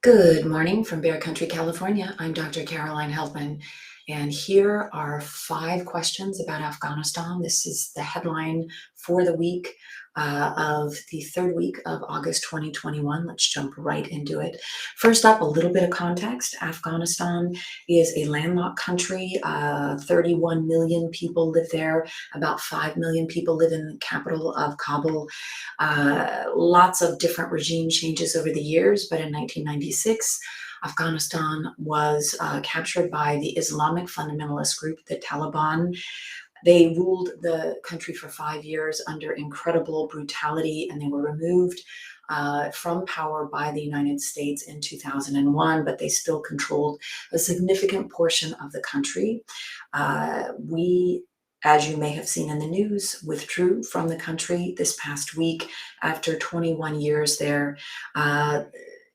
Good morning from Bear Country, California. I'm Dr. Caroline Heldman, and here are 5 questions about Afghanistan. This is the headline for the week of the third week of August 2021. Let's jump right into it. First up, a little bit of context. Afghanistan is a landlocked country. 31 million people live there. About 5 million people live in the capital of Kabul. Lots of different regime changes over the years, but in 1996, Afghanistan was captured by the Islamic fundamentalist group, the Taliban. They ruled the country for 5 years under incredible brutality, and they were removed from power by the United States in 2001, but they still controlled a significant portion of the country. We, as you may have seen in the news, withdrew from the country this past week after 21 years there.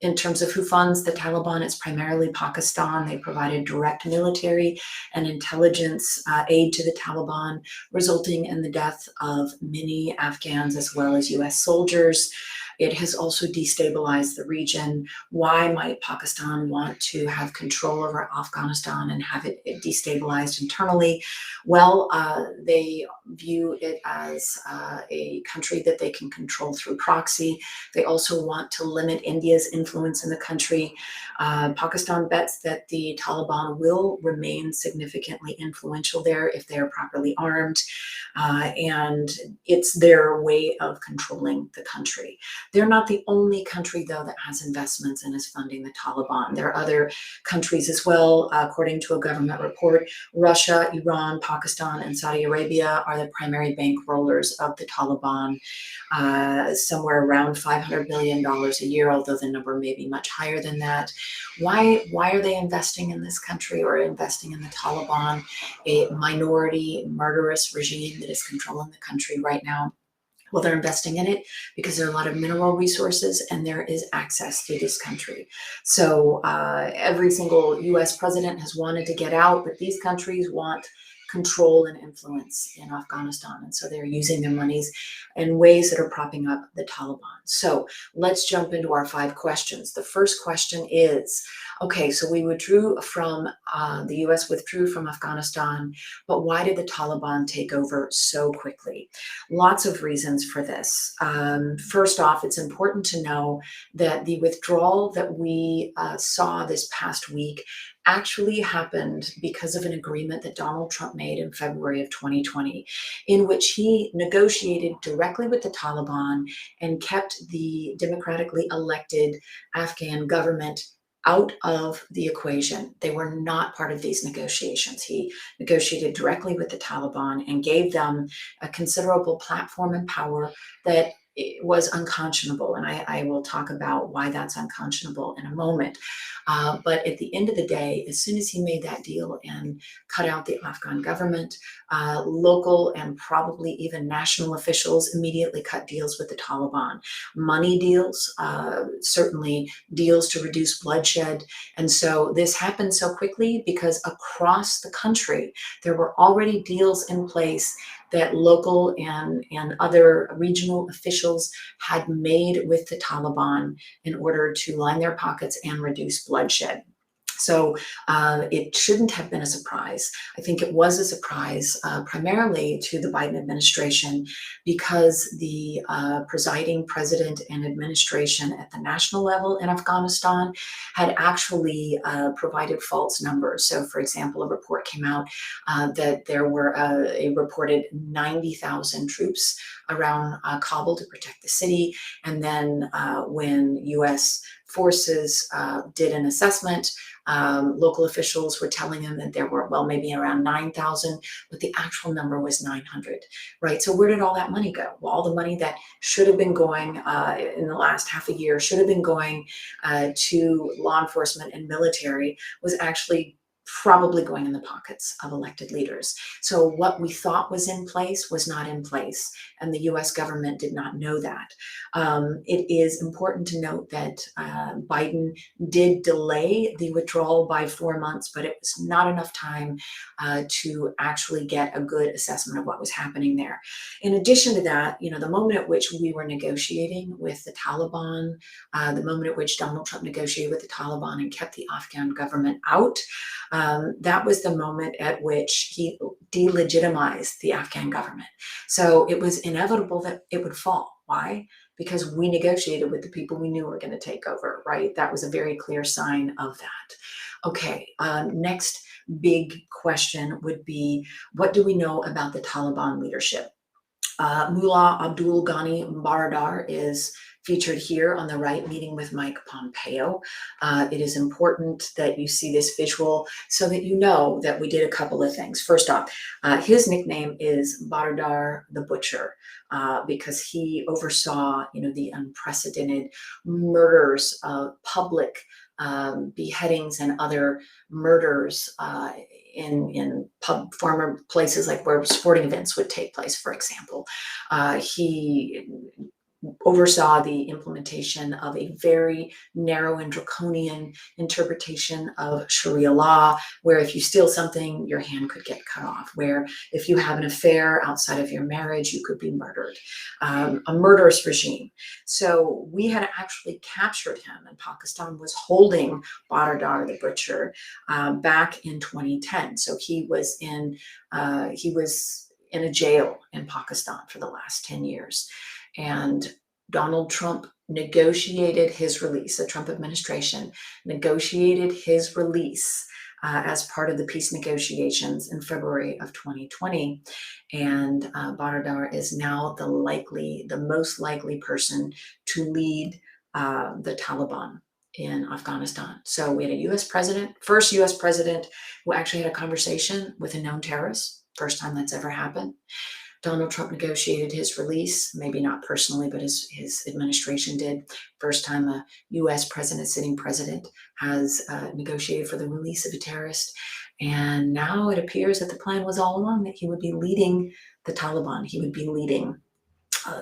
In terms of who funds the Taliban, it's primarily Pakistan. They provided direct military and intelligence aid to the Taliban, resulting in the death of many Afghans as well as US soldiers. It has also destabilized the region. Why might Pakistan want to have control over Afghanistan and have it destabilized internally? Well, they view it as a country that they can control through proxy. They also want to limit India's influence in the country. Pakistan bets that the Taliban will remain significantly influential there if they are properly armed, and it's their way of controlling the country. They're not the only country, though, that has investments and is funding the Taliban. There are other countries as well. According to a government report, Russia, Iran, Pakistan, and Saudi Arabia are the primary bankrollers of the Taliban, somewhere around $500 billion a year, although the number may be much higher than that. Why are they investing in this country or investing in the Taliban, a minority murderous regime that is controlling the country right now? Well, they're investing in it because there are a lot of mineral resources and there is access to this country. So every single US president has wanted to get out, but these countries want control and influence in Afghanistan. And so they're using their monies in ways that are propping up the Taliban. So let's jump into our 5 questions. The first question is, okay, so we withdrew from, the US withdrew from Afghanistan, but why did the Taliban take over so quickly? Lots of reasons for this. First off, it's important to know that the withdrawal that we saw this past week actually happened because of an agreement that Donald Trump made in February of 2020, in which he negotiated directly with the Taliban and kept the democratically elected Afghan government out of the equation. They were not part of these negotiations. He negotiated directly with the Taliban and gave them a considerable platform and power that it was unconscionable. And I will talk about why that's unconscionable in a moment. But at the end of the day, as soon as he made that deal and cut out the Afghan government, local and probably even national officials immediately cut deals with the Taliban. Money deals, certainly deals to reduce bloodshed. And so this happened so quickly because across the country, there were already deals in place that local and other regional officials had made with the Taliban in order to line their pockets and reduce bloodshed. So it shouldn't have been a surprise. I think it was a surprise primarily to the Biden administration because the presiding president and administration at the national level in Afghanistan had actually provided false numbers. So, for example, a report came out that there were a reported 90,000 troops around Kabul to protect the city. And then when US forces did an assessment, local officials were telling them that there were, well, maybe around 9,000, but the actual number was 900, right? So where did all that money go? Well, all the money that should have been going in the last half a year, should have been going to law enforcement and military, was actually probably going in the pockets of elected leaders. So what we thought was in place was not in place, and the US government did not know that. It is important to note that Biden did delay the withdrawal by 4 months, but it was not enough time to actually get a good assessment of what was happening there. In addition to that, the moment at which we were negotiating with the Taliban, the moment at which Donald Trump negotiated with the Taliban and kept the Afghan government out, that was the moment at which he delegitimized the Afghan government. So it was inevitable that it would fall. Why? Because we negotiated with the people we knew were going to take over, right? That was a very clear sign of that. Okay, next big question would be, what do we know about the Taliban leadership? Mullah Abdul Ghani Baradar is featured here on the right, meeting with Mike Pompeo. It is important that you see this visual so that you know that we did a couple of things. First off, his nickname is Baradar the Butcher, because he oversaw, the unprecedented murders of public beheadings and other murders in former places like where sporting events would take place, for example. He oversaw the implementation of a very narrow and draconian interpretation of Sharia law, where if you steal something, your hand could get cut off, where if you have an affair outside of your marriage, you could be murdered. A murderous regime. So we had actually captured him, and Pakistan was holding Baradar the Butcher back in 2010. So he was in a jail in Pakistan for the last 10 years. And Donald Trump negotiated his release. The Trump administration negotiated his release as part of the peace negotiations in February of 2020. And Baradar is now the most likely person to lead the Taliban in Afghanistan. So we had a US president, first US president who actually had a conversation with a known terrorist. First time that's ever happened. Donald Trump negotiated his release, maybe not personally, but his administration did. First time a US president, sitting president, has negotiated for the release of a terrorist. And now it appears that the plan was all along that he would be leading the Taliban. He would be leading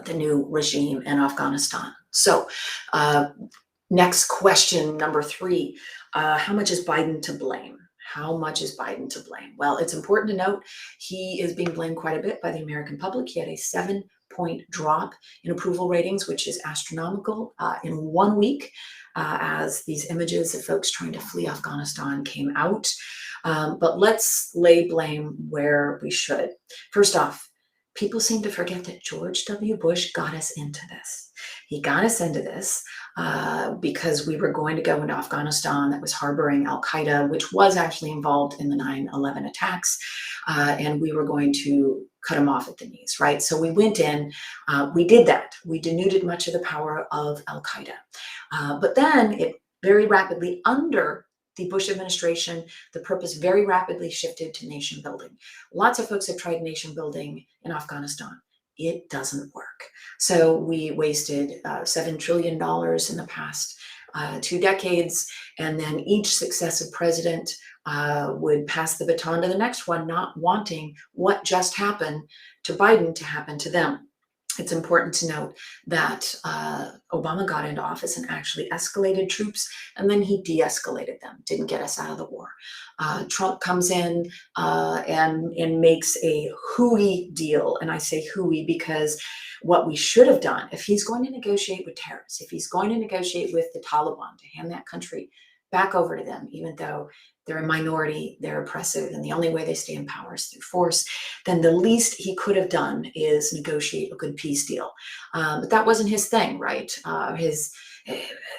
the new regime in Afghanistan. So next question, number 3, how much is Biden to blame? How much is Biden to blame? Well, it's important to note he is being blamed quite a bit by the American public. He had a 7-point drop in approval ratings, which is astronomical in 1 week, as these images of folks trying to flee Afghanistan came out. But let's lay blame where we should. First off, people seem to forget that George W. Bush got us into this. He got us into this because we were going to go into Afghanistan that was harboring al-Qaeda, which was actually involved in the 9/11 attacks, and we were going to cut them off at the knees, right? So we went in, we did that. We denuded much of the power of al-Qaeda. But then it very rapidly, under the Bush administration, the purpose very rapidly shifted to nation building. Lots of folks have tried nation building in Afghanistan. It doesn't work. So we wasted $7 trillion in the past 2 decades, and then each successive president would pass the baton to the next one, not wanting what just happened to Biden to happen to them. It's important to note that Obama got into office and actually escalated troops, and then he de-escalated them, didn't get us out of the war. Trump comes in and makes a hooey deal, and I say hooey because what we should have done, if he's going to negotiate with terrorists, if he's going to negotiate with the Taliban to hand that country back over to them, even though they're a minority, they're oppressive, and the only way they stay in power is through force, then the least he could have done is negotiate a good peace deal. But that wasn't his thing, right?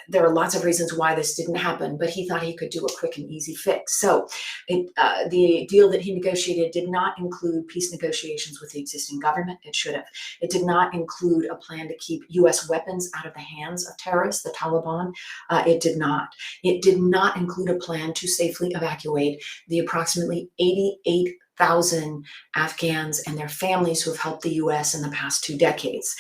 There are lots of reasons why this didn't happen, but he thought he could do a quick and easy fix. So the deal that he negotiated did not include peace negotiations with the existing government. It should have. It did not include a plan to keep U.S. weapons out of the hands of terrorists, the Taliban. It did not. It did not include a plan to safely evacuate the approximately 88,000 Afghans and their families who have helped the U.S. in the past 2 decades.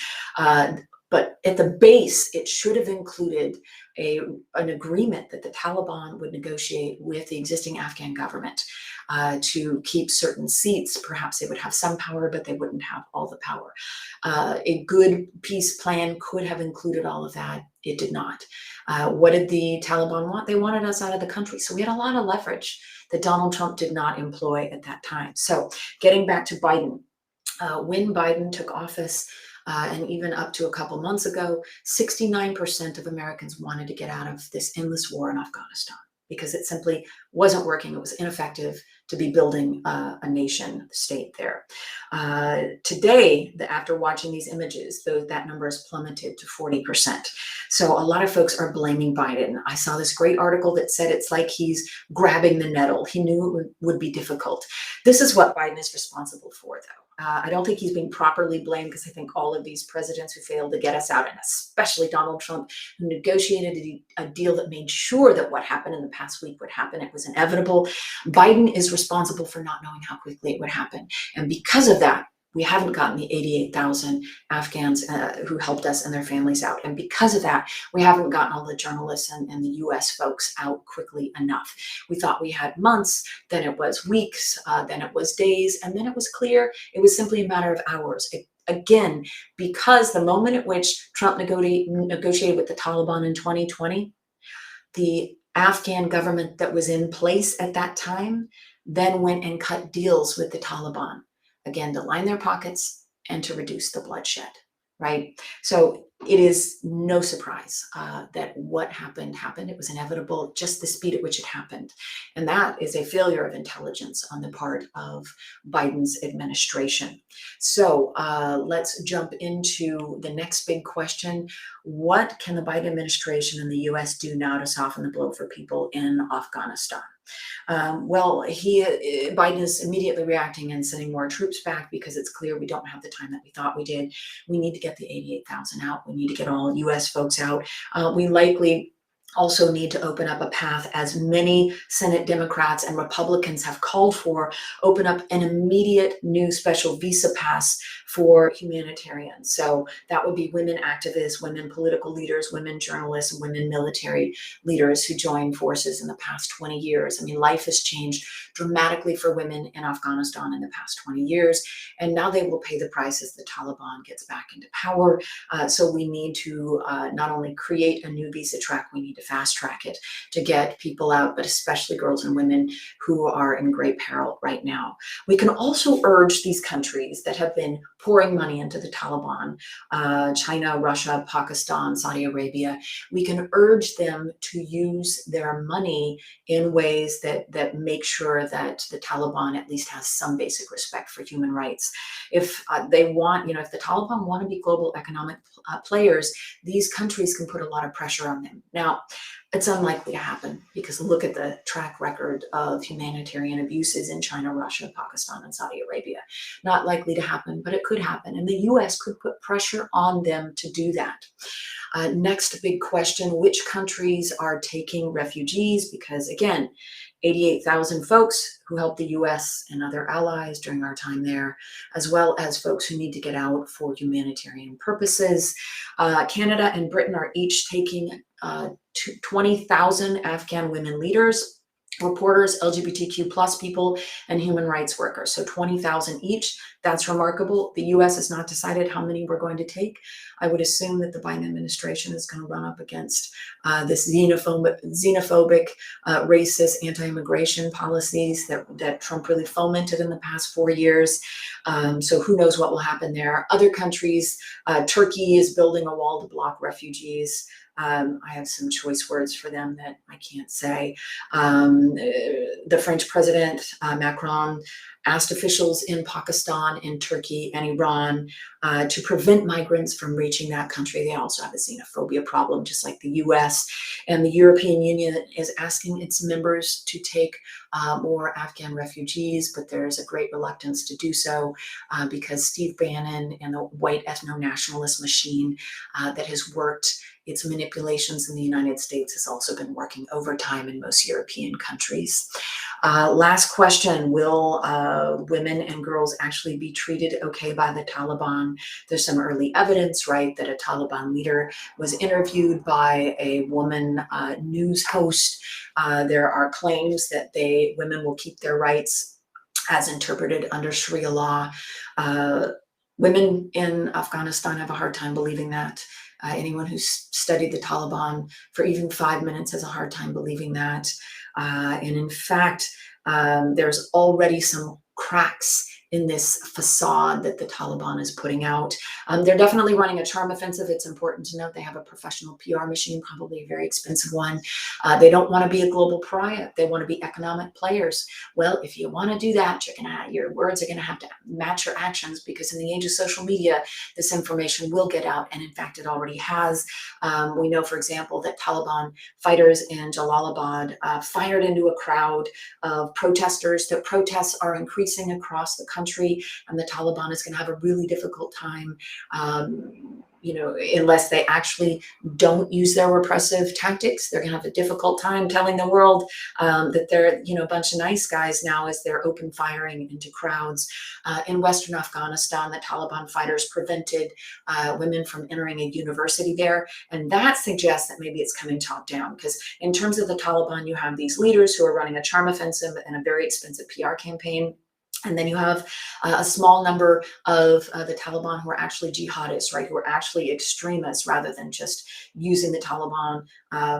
But at the base, it should have included an agreement that the Taliban would negotiate with the existing Afghan government to keep certain seats. Perhaps they would have some power, but they wouldn't have all the power. A good peace plan could have included all of that. It did not. What did the Taliban want? They wanted us out of the country. So we had a lot of leverage that Donald Trump did not employ at that time. So getting back to Biden, when Biden took office, and even up to a couple months ago, 69% of Americans wanted to get out of this endless war in Afghanistan because it simply wasn't working. It was ineffective to be building a nation state there. Today, after watching these images, that number has plummeted to 40%. So a lot of folks are blaming Biden. I saw this great article that said it's like he's grabbing the nettle. He knew it would be difficult. This is what Biden is responsible for, though. I don't think he's being properly blamed because I think all of these presidents who failed to get us out, and especially Donald Trump, who negotiated a deal that made sure that what happened in the past week would happen. It was inevitable. Biden is responsible for not knowing how quickly it would happen. And because of that, we haven't gotten the 88,000 Afghans who helped us and their families out. And because of that, we haven't gotten all the journalists and the US folks out quickly enough. We thought we had months, then it was weeks, then it was days, and then it was clear it was simply a matter of hours. Again, because the moment at which Trump negotiated with the Taliban in 2020, the Afghan government that was in place at that time then went and cut deals with the Taliban, again, to line their pockets and to reduce the bloodshed, right? So it is no surprise that what happened. It was inevitable, just the speed at which it happened. And that is a failure of intelligence on the part of Biden's administration. So let's jump into the next big question. What can the Biden administration and the US do now to soften the blow for people in Afghanistan? Biden is immediately reacting and sending more troops back because it's clear we don't have the time that we thought we did. We need to get the 88,000 out. We need to get all US folks out. We likely also need to open up a path, as many Senate Democrats and Republicans have called for, open up an immediate new special visa pass for humanitarians. So that would be women activists, women political leaders, women journalists, women military leaders who joined forces in the past 20 years. I mean, life has changed dramatically for women in Afghanistan in the past 20 years, and now they will pay the price as the Taliban gets back into power. So we need to not only create a new visa track, we need to fast track it to get people out, but especially girls and women who are in great peril right now. We can also urge these countries that have been pouring money into the Taliban, China, Russia, Pakistan, Saudi Arabia, we can urge them to use their money in ways that make sure that the Taliban at least has some basic respect for human rights. If they want, if the Taliban want to be global economic players, these countries can put a lot of pressure on them. Now, it's unlikely to happen because look at the track record of humanitarian abuses in China, Russia, Pakistan, and Saudi Arabia. Not likely to happen, but it could happen. And the US could put pressure on them to do that. Next big question, which countries are taking refugees? Because again, 88,000 folks who helped the US and other allies during our time there, as well as folks who need to get out for humanitarian purposes. Canada and Britain are each taking 20,000 Afghan women leaders, reporters, LGBTQ plus people, and human rights workers. So 20,000 each. That's remarkable. The US has not decided how many we're going to take. I would assume that the Biden administration is going to run up against this xenophobic, racist, anti-immigration policies that Trump really fomented in the past 4 years. So who knows what will happen there. Other countries, Turkey is building a wall to block refugees. I have some choice words for them that I can't say. The French president, Macron, asked officials in Pakistan, in Turkey, and Iran to prevent migrants from reaching that country. They also have a xenophobia problem, just like the US. And the European Union is asking its members to take more Afghan refugees, but there's a great reluctance to do so because Steve Bannon and the white ethno-nationalist machine that has worked its manipulations in the United States has also been working overtime in most European countries. Last question, will women and girls actually be treated okay by the Taliban? There's some early evidence, right, that a Taliban leader was interviewed by a woman news host. There are claims that women will keep their rights as interpreted under Sharia law. Uh, Women in Afghanistan have a hard time believing that. Anyone who's studied the Taliban for even 5 minutes has a hard time believing that. And in fact, there's already some cracks in this facade that the Taliban is putting out. They're definitely running a charm offensive. It's important to note they have a professional PR machine, probably a very expensive one. They don't want to be a global pariah. They want to be economic players. Well, if you want to do that, your words are going to have to match your actions, because in the age of social media, this information will get out. And in fact, it already has. We know, for example, that Taliban fighters in Jalalabad fired into a crowd of protesters. The protests are increasing across the country, and the Taliban is going to have a really difficult time, unless they actually don't use their repressive tactics. They're going to have a difficult time telling the world that they're, a bunch of nice guys now, as they're open firing into crowds. In Western Afghanistan, the Taliban fighters prevented women from entering a university there. And that suggests that maybe it's coming top down, because in terms of the Taliban, you have these leaders who are running a charm offensive and a very expensive PR campaign. And then you have a small number of the Taliban who are actually jihadists, right? Who are actually extremists, rather than just using the Taliban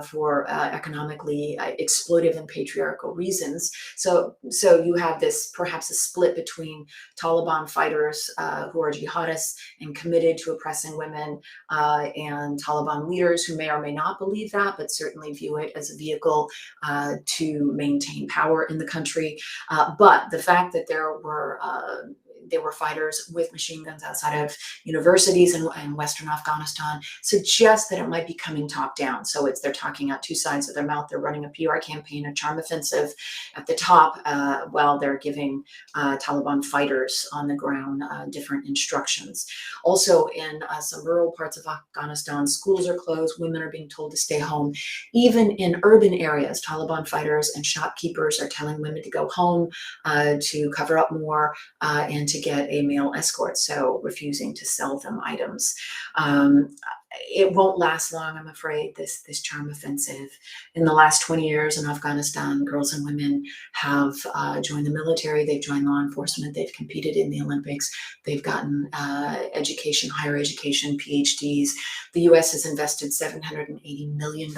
for economically exploitive and patriarchal reasons. So you have this perhaps a split between Taliban fighters who are jihadists and committed to oppressing women, and Taliban leaders who may or may not believe that, but certainly view it as a vehicle to maintain power in the country. But the fact that there were fighters with machine guns outside of universities in Western Afghanistan suggests that it might be coming top down. So they're talking out two sides of their mouth. They're running a PR campaign, a charm offensive at the top, while they're giving Taliban fighters on the ground different instructions. Also, in some rural parts of Afghanistan, schools are closed. Women are being told to stay home. Even in urban areas, Taliban fighters and shopkeepers are telling women to go home, to cover up more, and to get a male escort, so refusing to sell them items. It won't last long, I'm afraid, this charm offensive. In the last 20 years in Afghanistan, girls and women have joined the military, they've joined law enforcement, they've competed in the Olympics, they've gotten education, higher education, PhDs. The US has invested $780 million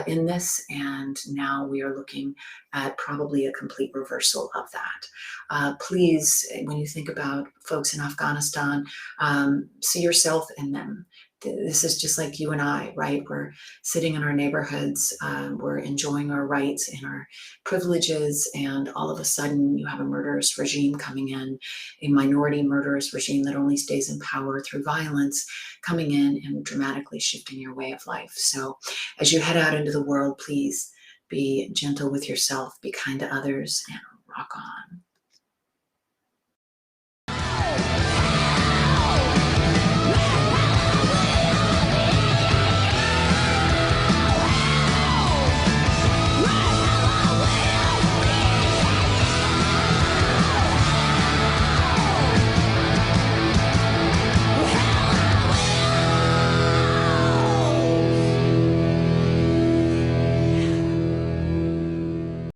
in this, and now we are looking at probably a complete reversal of that. Please, when you think about folks in Afghanistan, see yourself in them. This is just like you and I, right? We're sitting in our neighborhoods, we're enjoying our rights and our privileges, and all of a sudden you have a murderous regime coming in, a minority murderous regime that only stays in power through violence, coming in and dramatically shifting your way of life. So as you head out into the world, please be gentle with yourself, be kind to others, and rock on.